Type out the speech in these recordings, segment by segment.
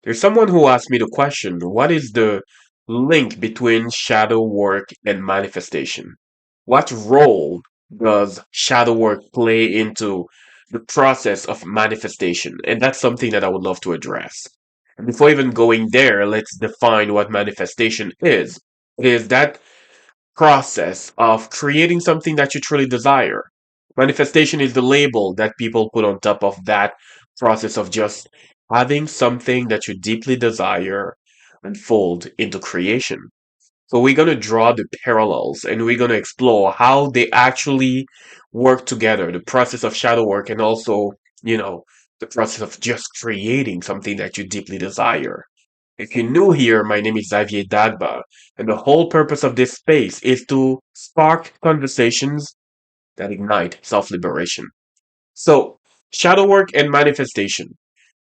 There's someone who asked me the question, what is the link between shadow work and manifestation? What role does shadow work play into the process of manifestation? And that's something that I would love to address. And before even going there, let's define what manifestation is. It is that process of creating something that you truly desire. Manifestation is the label that people put on top of that process of just having something that you deeply desire unfold into creation. So we're going to draw the parallels and we're going to explore how they actually work together, the process of shadow work and also, you know, the process of just creating something that you deeply desire. If you're new here, my name is Xavier Dagba, and the whole purpose of this space is to spark conversations that ignite self liberation. So, shadow work and manifestation.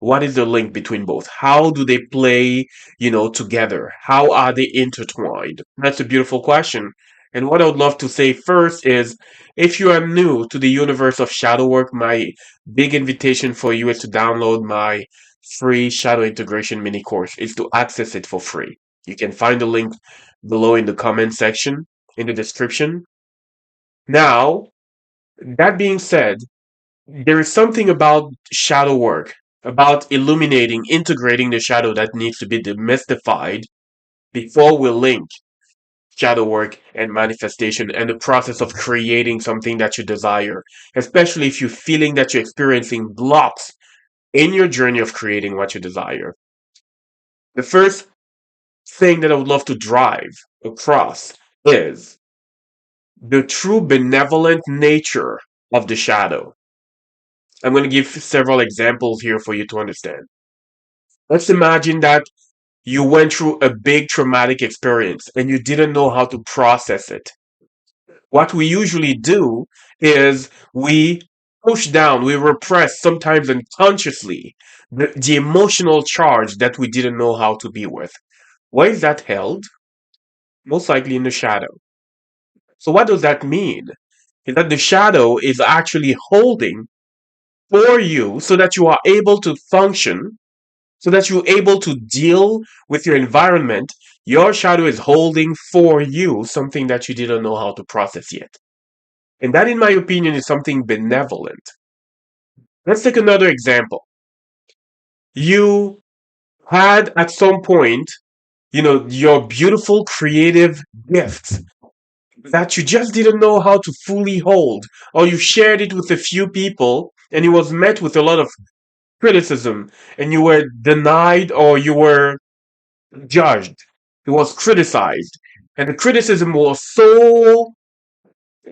What is the link between both? How do they play, together? How are they intertwined? That's a beautiful question. And what I would love to say first is if you are new to the universe of shadow work, my big invitation for you is to download my free shadow integration mini course. Is to access it for free. You can find the link below in the comment section, in the description. Now, that being said, there is something about shadow work, about illuminating, integrating the shadow that needs to be demystified before we link shadow work and manifestation and the process of creating something that you desire, especially if you're feeling that you're experiencing blocks in your journey of creating what you desire. The first thing that I would love to drive across is the true benevolent nature of the shadow. I'm going to give several examples here for you to understand. Let's imagine that you went through a big traumatic experience and you didn't know how to process it. What we usually do is we push down, we repress, sometimes unconsciously, the emotional charge that we didn't know how to be with. Where is that held? Most likely in the shadow. So, what does that mean? Is that the shadow is actually holding for you so that you are able to function, so that you're able to deal with your environment. Your shadow is holding for you something that you didn't know how to process yet. And that, in my opinion, is something benevolent. Let's take another example. You had at some point, your beautiful creative gifts that you just didn't know how to fully hold, or you shared it with a few people and it was met with a lot of criticism, and you were denied or you were judged. He was criticized. And the criticism was so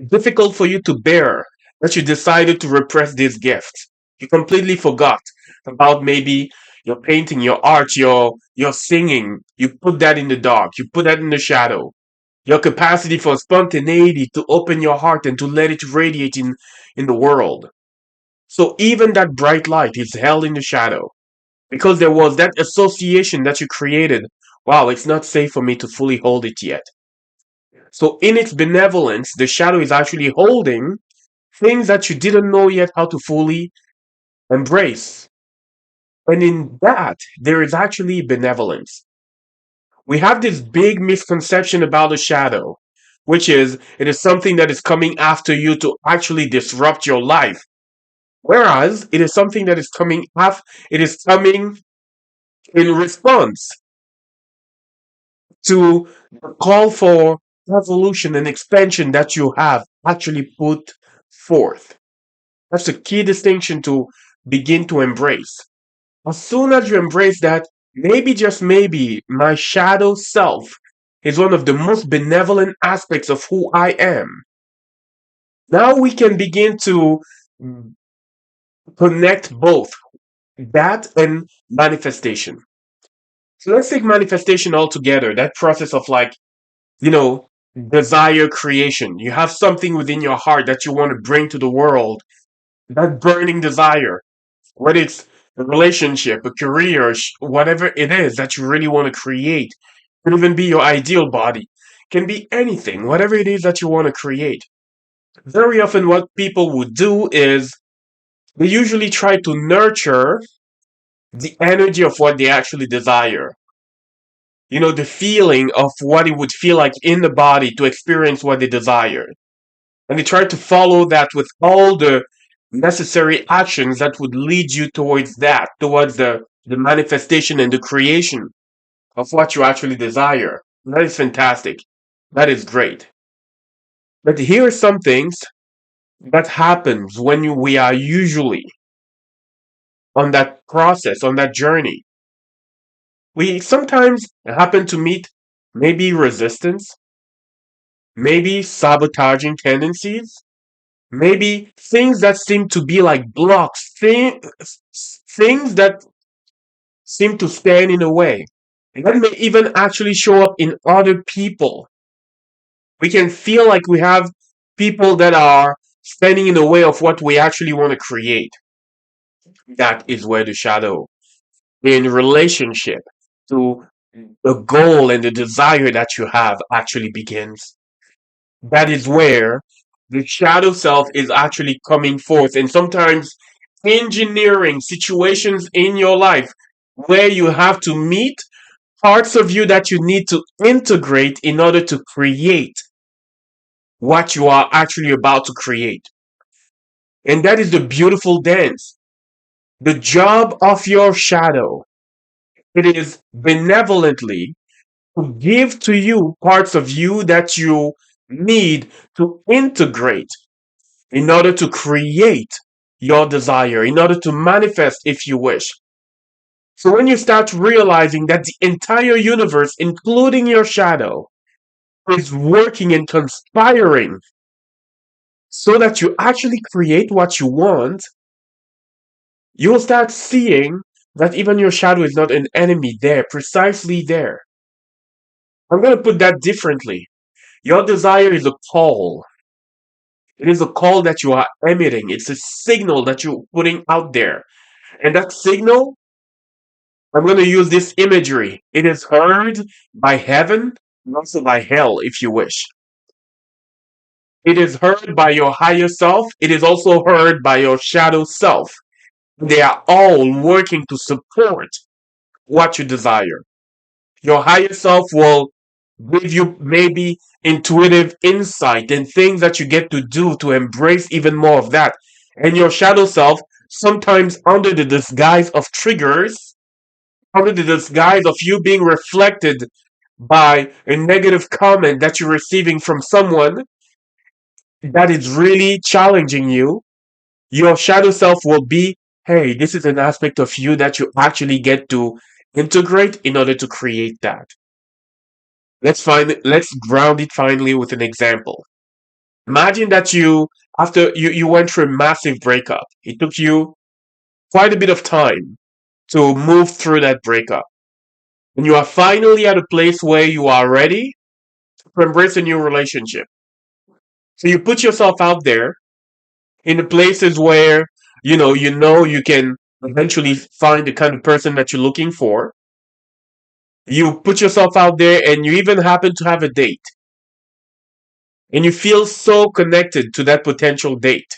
difficult for you to bear that you decided to repress these gifts. You completely forgot about maybe your painting, your art, your singing. You put that in the dark. You put that in the shadow. Your capacity for spontaneity to open your heart and to let it radiate in the world. So even that bright light is held in the shadow because there was that association that you created. Wow, it's not safe for me to fully hold it yet. So, in its benevolence, the shadow is actually holding things that you didn't know yet how to fully embrace. And in that, there is actually benevolence. We have this big misconception about the shadow, which is it is something that is coming after you to actually disrupt your life. Whereas it is something that is it is coming in response to the call for evolution and expansion that you have actually put forth. That's a key distinction to begin to embrace. As soon as you embrace that, maybe just maybe my shadow self is one of the most benevolent aspects of who I am. Now we can begin to connect both that and manifestation. So let's take manifestation all together. That process of you know, desire creation. You have something within your heart that you want to bring to the world, that burning desire, whether it's a relationship, a career, whatever it is that you really want to create. It could even be your ideal body, can be anything, whatever it is that you want to create. Very often, what people would do is they usually try to nurture the energy of what they actually desire. The feeling of what it would feel like in the body to experience what they desire. And they try to follow that with all the necessary actions that would lead you towards that, towards the manifestation and the creation of what you actually desire. That is fantastic. That is great. But here are some things that happens when we are usually on that process, on that journey. We sometimes happen to meet maybe resistance, maybe sabotaging tendencies, maybe things that seem to be like blocks, things that seem to stand in the way. And that may even actually show up in other people. We can feel like we have people that are standing in the way of what we actually want to create. That is where the shadow in relationship to the goal and the desire that you have actually begins. That is where the shadow self is actually coming forth, and sometimes engineering situations in your life where you have to meet parts of you that you need to integrate in order to create what you are actually about to create. And that is the beautiful dance. The job of your shadow, it is benevolently to give to you parts of you that you need to integrate in order to create your desire, in order to manifest if you wish. So when you start realizing that the entire universe, including your shadow, is working and conspiring so that you actually create what you want, you will start seeing that even your shadow is not an enemy there, precisely there. I'm going to put that differently. Your desire is a call. It is a call that you are emitting. It's a signal that you're putting out there. And that signal, I'm going to use this imagery. It is heard by heaven and also by hell, if you wish. It is heard by your higher self. It is also heard by your shadow self. They are all working to support what you desire. Your higher self will give you maybe intuitive insight and things that you get to do to embrace even more of that. And your shadow self, sometimes under the disguise of triggers, under the disguise of you being reflected by a negative comment that you're receiving from someone that is really challenging you, your shadow self will be, hey, this is an aspect of you that you actually get to integrate in order to create that. Let's ground it finally with an example. Imagine that after you went through a massive breakup. It took you quite a bit of time to move through that breakup. And you are finally at a place where you are ready to embrace a new relationship. So you put yourself out there in the places where you know you can eventually find the kind of person that you're looking for. You put yourself out there and you even happen to have a date. And you feel so connected to that potential date.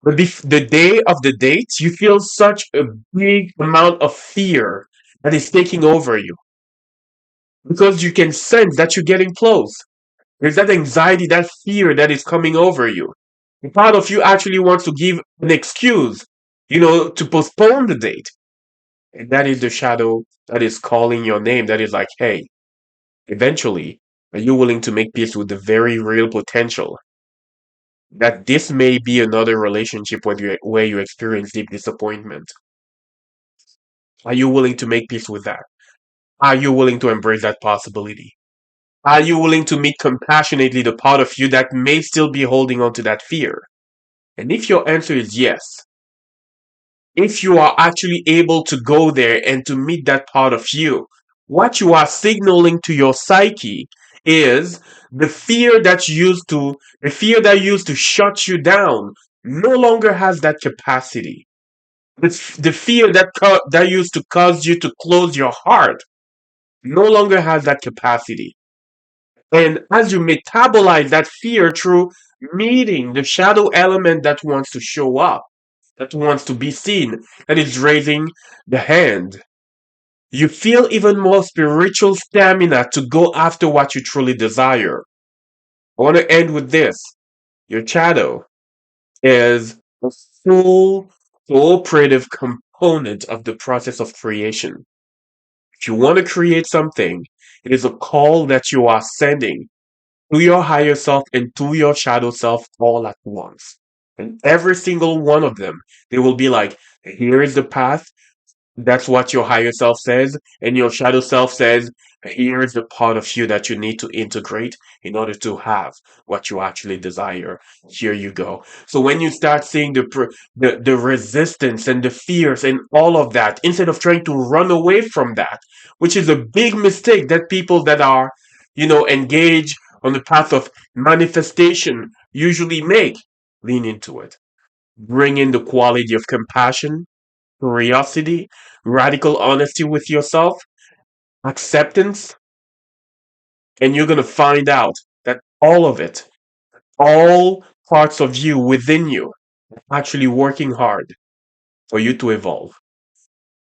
But the day of the date, you feel such a big amount of fear that is taking over you because you can sense that you're getting close. There's that anxiety, that fear that is coming over you. And part of you actually wants to give an excuse, to postpone the date. And that is the shadow that is calling your name, that is like, hey, eventually, are you willing to make peace with the very real potential that this may be another relationship where you experience deep disappointment? Are you willing to make peace with that? Are you willing to embrace that possibility? Are you willing to meet compassionately the part of you that may still be holding on to that fear? And if your answer is yes, if you are actually able to go there and to meet that part of you, what you are signaling to your psyche is the fear that used to shut you down no longer has that capacity. The fear that used to cause you to close your heart no longer has that capacity. And as you metabolize that fear through meeting the shadow element that wants to show up, that wants to be seen, that is raising the hand. You feel even more spiritual stamina to go after what you truly desire. I want to end with this. Your shadow is a full cooperative component of the process of creation. If you want to create something, it is a call that you are sending to your higher self and to your shadow self all at once. And every single one of them, they will be like, here is the path. That's what your higher self says. And your shadow self says, here's the part of you that you need to integrate in order to have what you actually desire. Here you go. So when you start seeing the resistance and the fears and all of that, instead of trying to run away from that, which is a big mistake that people that are, engaged on the path of manifestation usually make, lean into it. Bring in the quality of compassion, curiosity, radical honesty with yourself, acceptance, and you're going to find out that all of it, all parts of you within you, are actually working hard for you to evolve.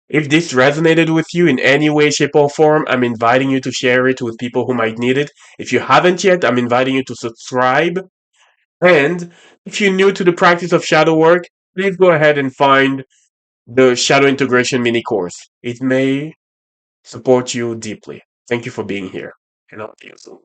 If this resonated with you in any way, shape, or form, I'm inviting you to share it with people who might need it. If you haven't yet, I'm inviting you to subscribe. And if you're new to the practice of shadow work, please go ahead and find the Shadow Integration mini course. It may support you deeply. Thank you for being here, and I'll see you soon.